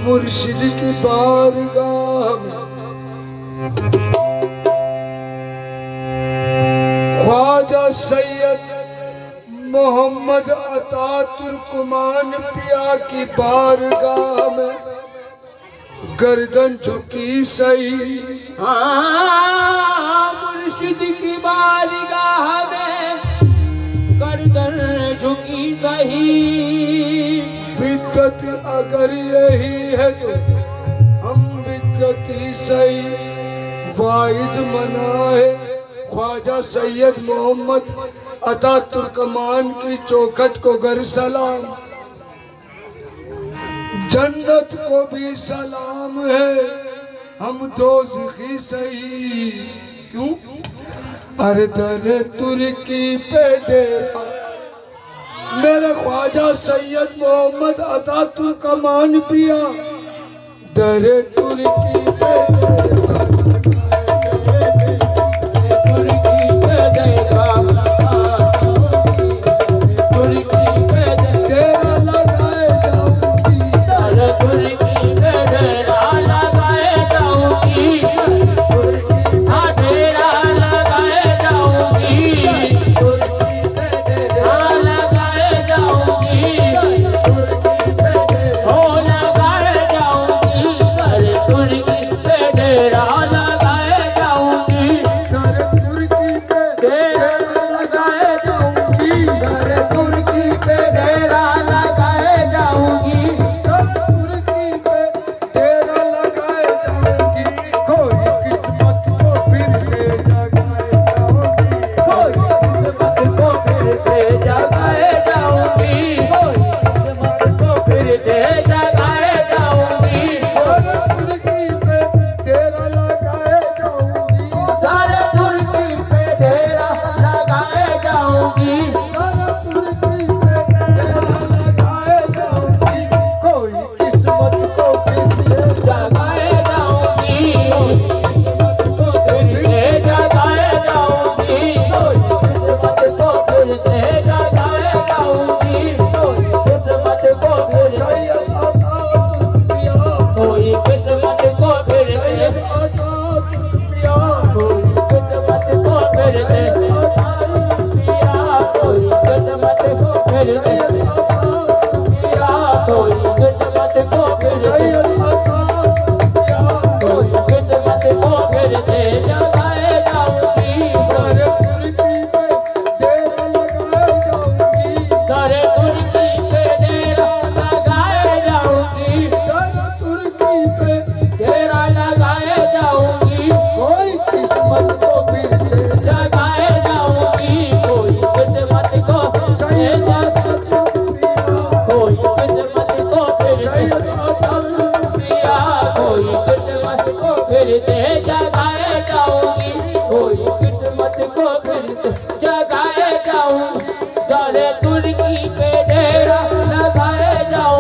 मुर्शिद की बारगाह में ख्वाजा सैयद मोहम्मद अता तुर्कमान पिया की बारगाह में गर्दन झुकी सही। हाँ, मुर्शिद की बारगाह में गर्दन झुकी सही। बिद्दत अगर यही है तो हम बिद्दती सही। वाइज मनाए ख्वाजा सैयद मोहम्मद अता तुर्कमान की चौखट को गर सलाम। जन्नत को भी सलाम है, हम दोज़खी सही। क्यों? अरे दर तुर्की पे डेरा मेरे ख्वाजा सैयद मोहम्मद अता तुर्कमान पिया दर तुर्की पे लगाए जाओ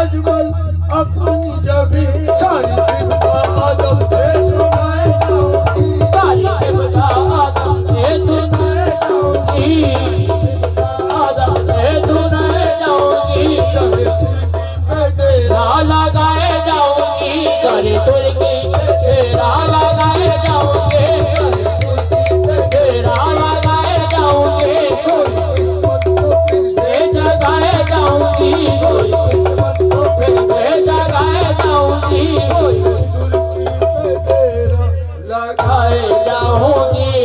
अजमल अपनी जबी सारी विपदा आदम से सुनाए जाऊंगी। सारी विपदा आदम से सुनाए जाऊंगी। आदम से सुनाए जाऊंगी। डेरा लगाए जाऊंगी। करे तुर्की डेरा लगाए जाऊंगे। डेरा लगाए जाऊंगे। से जगाए जाऊंगी। फिर से जगाए जाऊंगी। लगाए जाऊंगी।